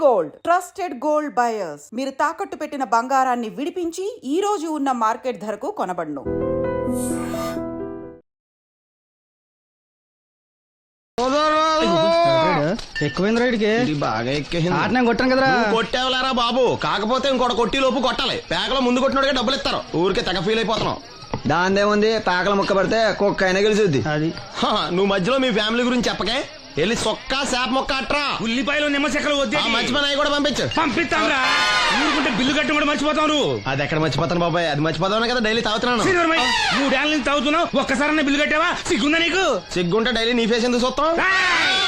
Gold trusted gold buyers. మీరు తాకట్టు పెట్టిన బంగారాన్ని విడిపించి ఈ రోజు ఉన్న మార్కెట్ ధరకు కొనబడును. ఎక్కువైంది రైడ్కి బాగా ఎక్కేసింది. ఆటనే కొట్టాను కదరా. కొట్టేవలేరా బాబు, కాకపోతే ఇంకోటి కొట్టి లోపు కొట్టాలి. పేకలో ముందు కొట్టినోడికే డబ్బులు ఇస్తారు. ఊరికే తెగ ఫీల్ అయిపోతున్నావు. దాందేముంది, పేకల ముక్క పడితే కుక్క అయినా గెలిచుద్ది. అది నువ్వు మధ్యలో మీ ఫ్యామిలీ గురించి చెప్పకే. వెళ్ళి సొక్క శాప మొక్క అట్రా. ఉల్లిపాయలు నిమ్మ చెక్కలు వద్దే మర్చిపోయినా కూడా పంపించు. పంపిస్తాంరా. ఊరుకుంటే బిల్లు కట్టి కూడా మర్చిపోతావు నువ్వు. అది ఎక్కడ మర్చిపోతాను బాబాయ్, అది మర్చిపోతాను కదా డైలీ తాగుతున్నాను. 3 ఏళ్ళ నుంచి తాగుతున్నావు, ఒక్కసారి బిల్లు కట్టావా? సిగ్గుందా నీకు? సిగ్గుంటే డైలీ నీ ఫేస్ ఎందుకు చూస్తాం?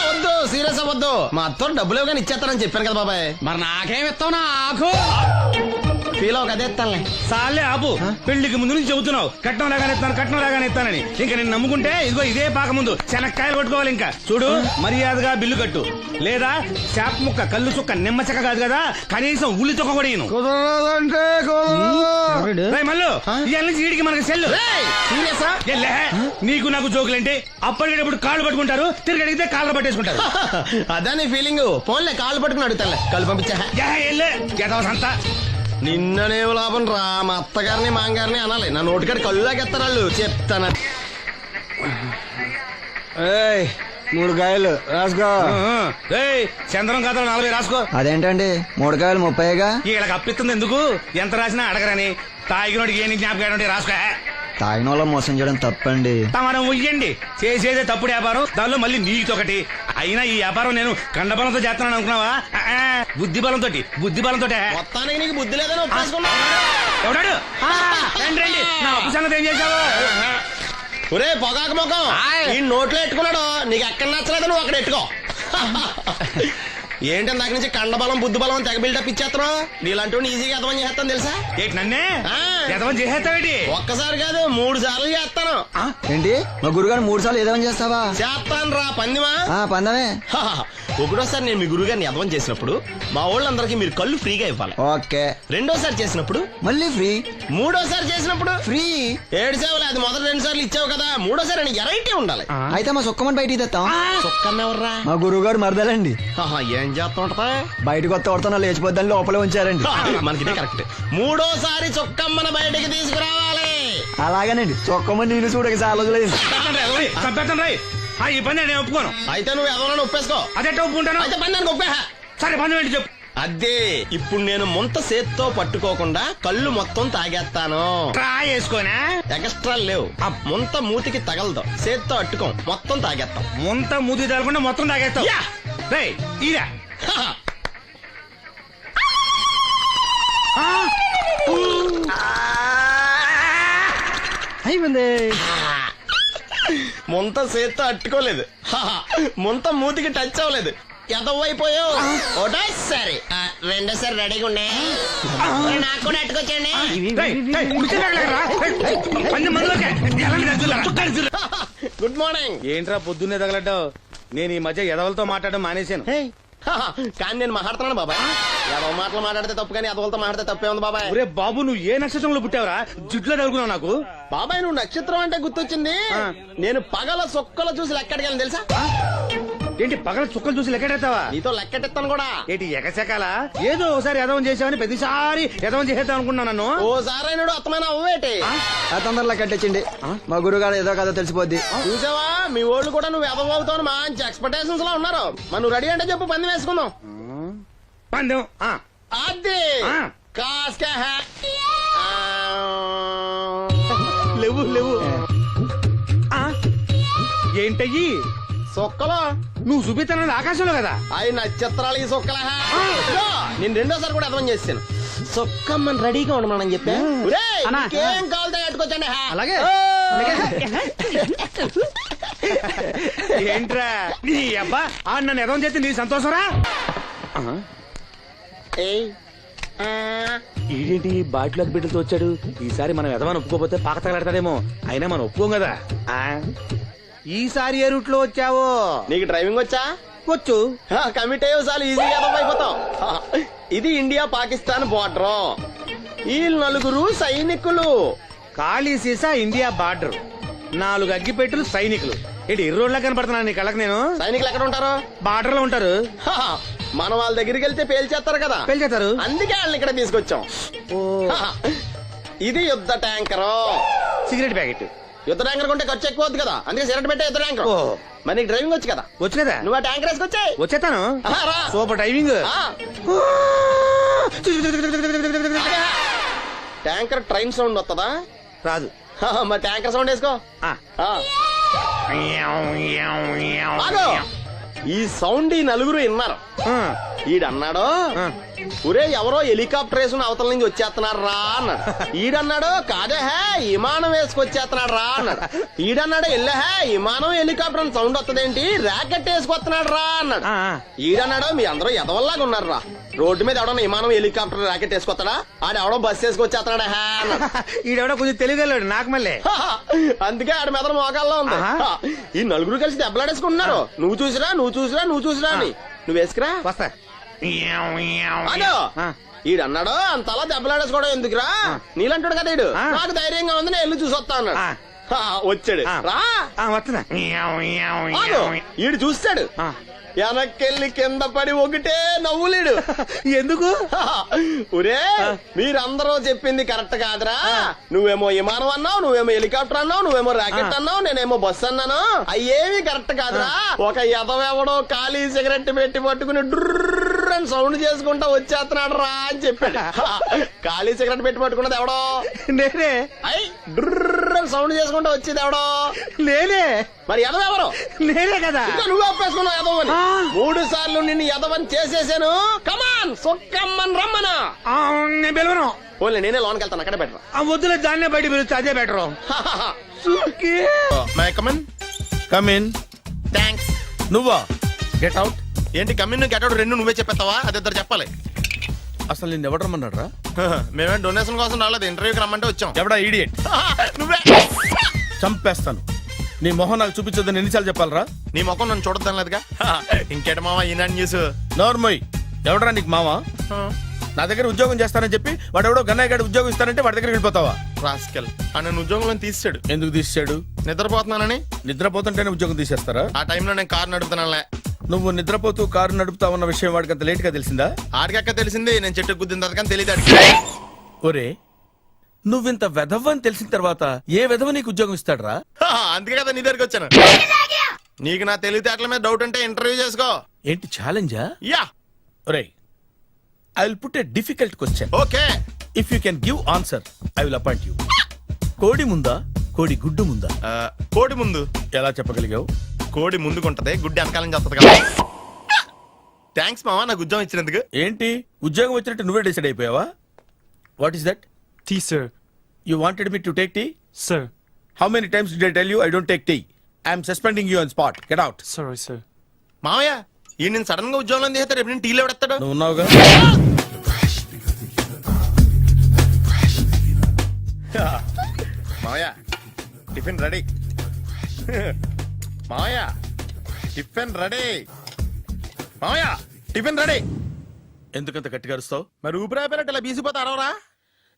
వద్దు, సీరియస్ అవ్వద్దు. మా అత్తో డబ్బులు ఇవ్వగానే ఇచ్చేస్తానని చెప్పాను కదా బాబాయ్. మరి నాకేం ఇస్తావు? నాకు ఫీల్ అవ్వక అదే ఇస్తానులే. సాలే ఆపు. పెళ్లికి ముందు నుంచి చెబుతున్నావు కట్నం లాగానే ఇస్తాను, కట్నం లాగానే ఇస్తానని. ఇంకా నేను నమ్ముకుంటే ఇదిగో ఇదే పాక ముందు శనక్కాయలు కొట్టుకోవాలి. ఇంకా చూడు, మర్యాదగా బిల్లు కట్టు, లేదా చేప ముక్క, కళ్ళు చుక్క, నిమ్మ చెక్క కాదు కదా, కనీసం ఉల్లి తొక్క కూడా ఇయ్యను. మళ్ళీ ఇవాళ నుంచి వీడికి మనకి సెల్లు. సీరియసా? నీకు నాకు జోకులేంటి? అప్పటికేటప్పుడు కాళ్ళు పట్టుకుంటారు, తిరిగి అడిగితే కాళ్ళు పట్టేసుకుంటారు. అదా నీ ఫీలింగ్. ఫోన్లే కాళ్ళు పట్టుకుని అడుగుతానులే. కాళ్ళు పంపించా. సంతా నిన్ననే లాభం రా. మా అత్తగారిని మాంగారిని అనాలి. నా నోటికాడ కళ్ళులాగెత్తారు వాళ్ళు. చెప్తాను. 3 కాయలు రాసుకో. చంద్రం కథలు 40 రాసుకో. అదేంటండి 3 కాయలు 30గా? వీళ్ళకి అప్పిస్తుంది ఎందుకు? ఎంత రాసినా అడగరని. తాగినోడికి ఏ జ్ఞాపకం రాసుకో. తాగిన వాళ్ళ మోసం చేయడం తప్పండి. మనం ఉయ్యండి, చేసేదే తప్పుడు వ్యాపారం, దానిలో మళ్ళీ నీతొకటి. అయినా ఈ వ్యాపారం నేను కండబలంతో చేస్తున్నాను అనుకున్నావా? బుద్ధి బలంతో. మొత్తానికి నీకు బుద్ధి లేదని ఒప్పేసుకున్నా. ఎవడాడు? రండి రండి, నా అప్పు సంగతి ఏం చేశావు? ఒరే పొగాకు ముఖం, ఈ నోట్లో ఎట్టుకున్నాడు. నీకు ఎక్కడ నచ్చలేదు, నువ్వు అక్కడ ఎట్టుకో. ఏంటి దాని నుంచి కండబలం బుద్ధి బలం తెగ బిల్డప్ ఇచ్చేస్తున్నావు? నీలాంటి ఈజీగా ఎదవని చేస్తాను తెలుసా? ఏంటి నన్నే ఎదవని చేసేస్తావేటి? ఒక్కసారి కాదు 3 సార్లు చేస్తాను. ఏంటి మా గురుగారు 3 సార్లు ఏదేమని చేస్తావా? చేస్తాను రా పందిమా. పందమే. ఒకటోసారి నేను మీ గురువు గారిని ఎదవని చేసినప్పుడు మా వాళ్ళందరికీ మీరు కళ్ళు ఫ్రీగా ఇవ్వాలి. ఓకే. రెండోసారి చేసినప్పుడు మళ్ళీ ఫ్రీ. మూడోసారి చేసినప్పుడు ఫ్రీ. 7 సేవలు. అది మొదటి 2 సార్లు ఇచ్చావు కదా, మూడోసారి అని ఎరైటీ ఉండాలి. అయితే మా సుక్కమని బయటికి తెస్తాం. సుక్కమ్మెవర్రా? మా గురువు గారు మరదలండి. ఏం చేస్తా ఉంటదా? బయటకు వస్తే కొడతా లేచిపోద్దని లోపలే ఉంచారండి. మనకి కరెక్ట్. మూడోసారి చొక్కమ్మని బయటికి తీసుకురావాలి. అలాగేనండి. చొక్కమని నేను చూడక చాలా లేదు. ఈ పని నేను ఒప్పుకోను. అయితే నువ్వు ఎవరైనా ఒప్పేసుకో. అదే ఒప్పుకుంటాను. అయితే పని దానికి ఒప్పే. సరే పని ఏంటి చెప్పు. అదే ఇప్పుడు నేను ముంత చేత్తో పట్టుకోకుండా కళ్ళు మొత్తం తాగేస్తాను. ట్రా చేసుకోనా? ఎక్స్ట్రా లేవు. ముంత మూతికి తగలదు, చేత్తో అట్టుకోం, మొత్తం తాగేస్తాం. ముంత మూతి తగలకుండా మొత్తం తాగేస్తాం. ఇదా అయిపోయింది. ముంత చేత్తో అట్టుకోలేదు, ముంత మూతికి టచ్ అవ్వలేదు, ఎదవైపోయావు. ఒకటోసారి రెండోసారి రెడీగా ఉండే. నాకు కూడా అట్టుకొచ్చండి. Good morning. ఏంట్రా పొద్దున్నే తగలడ్డావు? నేను ఈ మధ్య ఎదవలతో మాట్లాడడం మానేశాను. కానీ నేను మాట్లాడుతున్నాను బాబాయ్. ఎదవ మాటలు మాట్లాడితే తప్పు, కానీ ఎదవలతో మాట్లాడితే తప్పే ఉంది బాబాయ్. ఒరే బాబు, నువ్వు ఏ నక్షత్రంలో పుట్టావురా? జుట్లో తగులుకున్నావు నాకు. బాబాయ్ నువ్వు నక్షత్రం అంటే గుర్తొచ్చింది. నేను పగల సొక్కలు చూసి లెక్కడికెళ్ళను తెలుసా? ఏంటి పగల చుక్కలు చూసి లెక్కెడతావా? నీతో లెక్కెట్టిస్తాను కూడా. ఏంటి ఎగసెకాల? ఏదో ఒకసారి ఎదవం చేసావని ప్రతిసారి ఎదవం చేసేద్దాం అనుకున్నా నన్ను. ఓసారి అయినాడు అత్తమైన అవ్వేటి. తొందరలో కట్టించండి. మా గురుగారు ఏదో కథ తెలిసిపోద్ది. చూసావా, మీ ఓళ్ళు కూడా నువ్వు ఎదవ అవుతావు మంచి ఎక్స్పెక్టేషన్స్ లో ఉన్నారు. మరి నువ్వు రెడీ అంటే చెప్పు, పందెం వేసుకుందాం. పందెం అది కాస్కా లేవు లేవు. ఏంటయ్యి సొక్కలో నువ్వు చూపిస్తానది ఆకాశంలో కదా? అవి నక్షత్రాలు ఈ సొక్కల. నేను రెండోసారి కూడా అర్థం చేస్తాను. సొక్కమ్మని రెడీగా ఉండమని చెప్పా. ఏం కావాలి కట్టుకోవచ్చండి. అలాగే. ఏంట్రా నీ అబ్బా నన్ను ఎదవం చేస్తే నీ సంతోషరా? ఏంటి బాటిలోకి బిడ్డలతో వచ్చాడు? ఈసారి మనం ఎదవని ఒప్పుకోపోతే పాక తగలాడతాడేమో. అయినా మనం ఒప్పుకోం కదా. ఈసారి ఏ రూట్ లో వచ్చావో? నీకు డ్రైవింగ్ వచ్చా? వచ్చు. కమిట్ అయ్యే సార్లు ఈజీగా అయిపోతాం. ఇది ఇండియా పాకిస్తాన్ బోర్డర్. ఈ 4 సైనికులు. ఖాళీ సీసా ఇండియా బార్డర్, 4 అగ్గిపెట్టులు సైనికులు. ఏంటి ఎర్రోడ్లా కనపడుతున్నా నీ కళ్ళకి నేను? సైనికులు ఎక్కడ ఉంటారు? బార్డర్ లో ఉంటారు. మన వాళ్ళ దగ్గరికి వెళ్తే పేల్చేస్తారు కదా, పెళ్ళిచేస్తారు. అందుకే వాళ్ళని ఇక్కడ తీసుకొచ్చాం. ఓ ఇది యుద్ధ ట్యాంకరు. సిగరెట్ ప్యాకెట్ యుద్ధ ట్యాంకర్ కొంటే ఖర్చు ఎక్కువ అవుతుంది కదా, అందుకే సిగరెట్ పెట్టే యుద్ధ ట్యాంకర్. ఓ. మరి నీకు డ్రైవింగ్ వచ్చు కదా, వచ్చు కదా, నువ్వు ఆ ట్యాంకర్ వేసుకొచ్చాయి. వచ్చేస్తాను. రా. Super driving. Tanker train sound వస్తుందా? రాదు. మరి ట్యాంకర్ సౌండ్ వేసుకో. ఆ. ఆగు. ఈ సౌండ్ ఈ నలుగురు విన్నారు. ఆ. ఈడన్నాడు, ఆ. ఒరే ఎవరో హెలికాప్టర్ వేసుకుని అవతల నుంచి వచ్చేస్తున్నారు రా అన్నాడు. ఈడన్నాడు, కాదే హే విమానం వేసుకొచ్చేస్తున్నాడు రా అన్నాడు. ఈడన్నాడు, ఎల్లే హే విమానం హెలికాప్టర్ అని సౌండ్ వస్తుందేంటి, ర్యాకెట్ వేసుకొస్తున్నాడు రా అన్నాడు. ఆ. ఈడన్నాడు, మీ అందరూ ఎదవల్లాగా ఉన్నారు రా, రోడ్డు మీద ఎవడన్నా విమానం హెలికాప్టర్ ర్యాకెట్ వేసుకొస్తాడా, ఆడెవడో బస్సు వేసుకొచ్చేస్తున్నాడా హే అన్నాడు. ఈడెవడో కొంచెం తెలియగలడు నాకు మళ్ళీ. అందుకే ఆడ మెదడు మోకాల్లో ఉంది. ఆహా. ఈ నలుగురు కలిసి దెబ్బలాడేసుకుంటున్నారు. నువ్వు చూసిరా అని. నువ్వు వేసుకురా. వస్తా. అదో ఆ. ఈడన్నాడు, అంతలా దెబ్బలాడేసుకోవడం ఎందుకురా, నీలంటాడు కదా ఈడు, ఆ. నాకు ధైర్యంగా ఉంది నేను వెళ్ళి చూసొస్తా అన్నాడు. ఆ. వచ్చాడు. ఆ. రా. వస్తున్నా. ఆగు. ఈడు చూస్తాడు, ఆ. వెనక్కెళ్ళి కింద పడి ఒకటే నవ్వులేడు. ఎందుకు? ఒరే మీరందరూ చెప్పింది కరెక్ట్ కాదురా, నువ్వేమో విమానం అన్నావు, నువ్వేమో హెలికాప్టర్ అన్నావు, నువ్వేమో రాకెట్ అన్నావు, నేనేమో బస్సు అన్నాను, అయ్యేమి కరెక్ట్ కాదురా. ఒక ఎదవెవడో ఖాళీ సిగరెట్ పెట్టి పట్టుకుని డ్రర్ అని సౌండ్ చేసుకుంటా వచ్చేస్తున్నాడు రా అని చెప్పాడు. ఖాళీ సిగరెట్ పెట్టి పట్టుకున్నది ఎవడో నేనే. అయ్ డ్రర్ అని సౌండ్ చేసుకుంటా వచ్చేది ఎవడో నేనే. మరి ఎదవెవరు? నేనే కదా. ఇంకా నువ్వు ఒప్పేసుకున్నావు ఎదవని. ఆ. 3 సార్లు నిన్ను ఎదవని చేసేసాను. కమాన్ సొక్కమ్మన్ రమ్మనా. ఆ, నేను పిలవను. ఓన్లీ నేనే లోన్కి వెళ్తాను, అక్కడే బెటర్. ఆ వద్దులే, దాన్నే బయట పిలుస్తా, అదే better. May I come on come in. Thanks. నువ్వా? Get out. ఏంటి కమిన్ గెట్ అవుట్ రెండు నువ్వే చెప్పేస్తావా? అది ఇద్దరు చెప్పాలి. అసలు నిన్ను ఎవడు రమ్మన్నాడు రా? మేమే డొనేషన్ కోసం రాలేదు, ఇంటర్వ్యూకి రమ్మంటే వచ్చాం. ఎవడా ఈడియట్? నువ్వే. చంపేస్తాను. నీ మొహం నాకు చూపించొద్దని ఎన్నిసార్లు చెప్పాలరా? నీ ముఖం నన్ను చూడద్దనలేదుగా. ఇంకేట మామ ఈనాడు న్యూస్. నోర్మోయ్. ఎవడరా నీకు మావా? నా దగ్గర ఉద్యోగం చేస్తానని చెప్పి వాడు ఎవడో గన్నయ్య గారి ఉద్యోగం ఇస్తానంటే వాడి దగ్గర వెళ్ళిపోతావా? రాస్కెల్ నన్ను ఉద్యోగంలో తీసాడు. ఎందుకు తీసాడు? నిద్రపోతున్నానని. నిద్రపోతుంటేనే ఉద్యోగం తీసేస్తారా? ఆ టైంలో నేను కారు నడుపుతున్నానులే. నువ్వు నిద్రపోతూ కారు నడుపుతావన్న విషయం వాడికి అంత లేట్ గా తెలిసిందా? ఆడికక్క తెలిసింది, నేను చెట్టు గుద్దిన తర్వాత కానీ తెలియదు. ఒరే, నువ్వింత వెధవని తెలిసిన తర్వాత ఏ వెధవ నీకు ఉద్యోగం ఇస్తాడరా? అందుకే కదా నీ దగ్గరికి వచ్చాను. నీకు నా తెలివితేటల మీద డౌట్ అంటే ఇంటర్వ్యూ చేసుకో. ఏంటి ఛాలెంజా? యా. ఒరే, I will put a difficult question. Okay. If you can give answer I will appoint you. కోడి ముందా, కోడి గుడ్డు ముందా? కోడి ముందు. ఎలా చెప్పగలిగావు? కోడి ముందుకుంటది, గుడ్డి వెనకాలం చేస్తుంది కదా. థ్యాంక్స్ మామా నాకు ఉద్యోగం ఇచ్చినందుకు. ఏంటి ఉద్యోగం వచ్చినట్టు నువ్వే డిసైడ్ అయిపోయావా? What is that? Tea, sir. You wanted me to take tea? Sir. How many times did I tell you I don't take tea? I am suspending you on spot. Get out. Sorry, sir. మామయ్య ఈ నేను sudden గా ఉద్యోగంలో తీస్తాడు, రేపు నేను టీలో పెడతాడు. నువ్వు ఉన్నావుగా. మామయ్య టిఫిన్ రెడీ. మామయ్య టిఫిన్ రెడీ. మామయ్య టిఫిన్ రెడీ. ఎందుకంత గట్టిగా అరుస్తావు? మరి ఊపిరి అయిపోయినట్టు ఇలా బీసిపోతే అరవరా?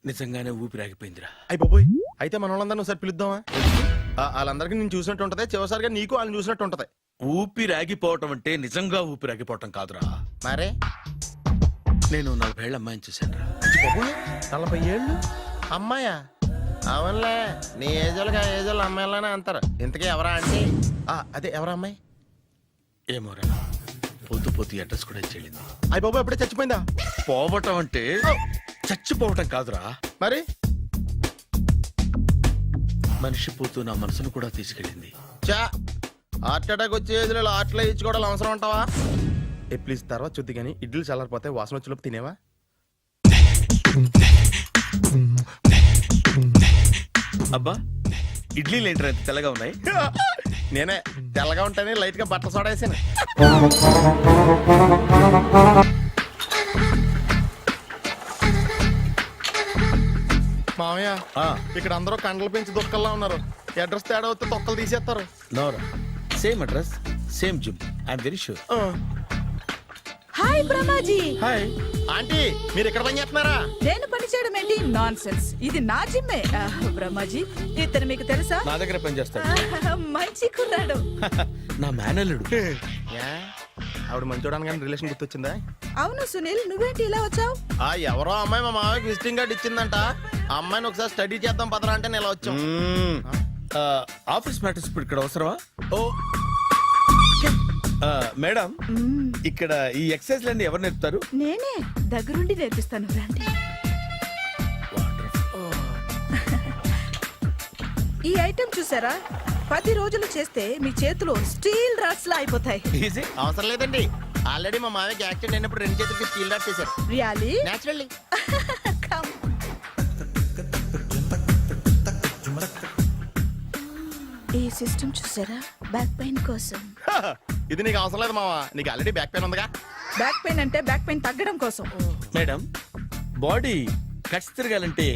నిజంగానే ఊపిరాగిపోయిందిరా. అయ్యి బాబోయ్, అయితే మన వాళ్ళందరినీ ఒకసారి పిలుద్దామా? వాళ్ళందరికీ నేను చూసినట్టు ఉంటది, చివరిసారిగా నీకు వాళ్ళని చూసినట్టు ఉంటది. ఊపిరాగిపోవటం అంటే నిజంగా ఊపిరాగిపోవటం కాదురా. మరే నేను 40 ఏళ్ల అమ్మాయిని చూశానురా. 40 ఏళ్ళు అమ్మాయా? అవునులే, నీ ఏజోళ్ళకి ఆ ఏజోళ్ళు అమ్మాయిలానే అంటారు. ఇంతకీ ఎవరా అంటే? అదే ఎవరా అమ్మాయి? ఏమోరా, పొద్దు పొద్దు అడ్రస్ కూడా చెల్లింది. అయ్యి బాబు ఎప్పుడే చచ్చిపోయిందా? పోవటం అంటే చచ్చిపోవటం కాదురా, మరి మనిషి పోతూ నా మనసును కూడా తీసుకెళ్ళింది. చా హార్ట్ అటాక్ వచ్చే ఏజ్లో హార్ట్లో ఇచ్చుకోవడం అవసరం అంటావా? ప్లీజ్ తర్వాత చూద్ది కానీ ఇడ్లీ చల్లారిపోతే వాసన వచ్చేలోపు తినేవా? అబ్బా, ఇడ్లీలు ఏంటంటే ఎంత తెల్లగా ఉన్నాయి? నేనే తెల్లగా ఉంటానే లైట్ గా బట్టలు సోడా వేసాను. మామయ్య ఇక్కడ అందరూ కండలు పెంచి దుక్కల్లా ఉన్నారు. అడ్రస్ తేడా వస్తే తొక్కలు తీసేస్తారు. నోరా, same address same gym. I'm very sure. Hi Brahmaji. Hi aunty, మీరు ఇక్కడ పని చేస్తున్నారా? నేను పని చేయడం ఏంటి? Nonsense. ఇది నా జిమ్మే. బ్రహ్మాజీ ఇతను మీకు తెలుసా? నా దగ్గర పని చేస్తాడు. మంచి కుర్రాడు. నా మేనల్లుడు. ఆవిడ మంచి చూడడానికి రిలేషన్ గుర్తొచ్చిందా? అవును సునీల్, నువ్వేంటి ఇలా వచ్చావు? ఎవరో అమ్మాయి మా మామయ్యకి విజిటింగ్ కార్డు ఇచ్చిందంట. ఆ అమ్మాయిని ఒకసారి స్టడీ చేద్దాం పదరా అంటే నేను ఇలా వచ్చాం. ఆఫీస్ మ్యాటర్స్ ఇప్పుడు ఇక్కడ అవసరమా? ఓ మేడం, ఇక్కడ ఈ ఎక్సర్సైజ్ లన్నీ ఎవరు నేర్పుతారు? నేనే దగ్గరుండి నేర్పిస్తాను, రండి. ఈ ఐటెం చూసారా? 10 రోజులు చేస్తే మీ చేతులు స్టీల్ రాట్స్ లా అయిపోతాయి. ఈజీ. అవసరం లేదండి, ఆల్రెడీ మా మామయ్యకి యాక్సిడెంట్ అయినప్పుడు 2 చేతులకి స్టీల్ డాట్ చేశారు. రియాలీ? నేచురల్లీ. Come. ఈ సిస్టమ్ చూసారా? బ్యాక్ పెయిన్ కోసం. ఇది నీకు అవసరం లేదు మావా, నీకు ఆల్రెడీ బ్యాక్ పెయిన్ ఉందిగా. బ్యాక్ పెయిన్ అంటే బ్యాక్ పెయిన్ తగ్గడం కోసం. మేడం, బాడీ కట్స్ తిరగాలంటే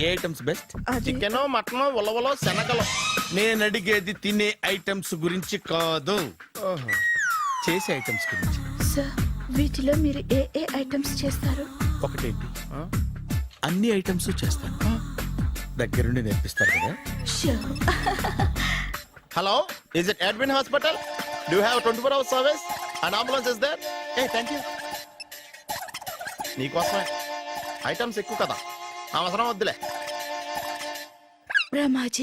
ఏ ఐటమ్స్ బెస్ట్? అది చికెన్, మటన్, ఉలవలో, శనగలు. నేను అడిగేది తినే ఐటమ్స్ గురించి కాదు, చేసే ఐటమ్స్ గురించి. సార్, వీటిలో మీరు ఏ ఏ ఐటమ్స్ చేస్తారు? ఒకటేంటి, అన్ని ఐటమ్స్ చేస్తాను. దగ్గరుండి నేర్పిస్తారు కదా. Sure. Hello, is it admin hospital? Do have 24 hours service? And ambulance is there? ఏ థ్యాంక్ యూ. నీకోసమే ఐటమ్స్ ఎక్కువ కదా, అవసరం వద్దులే. రమాజీ,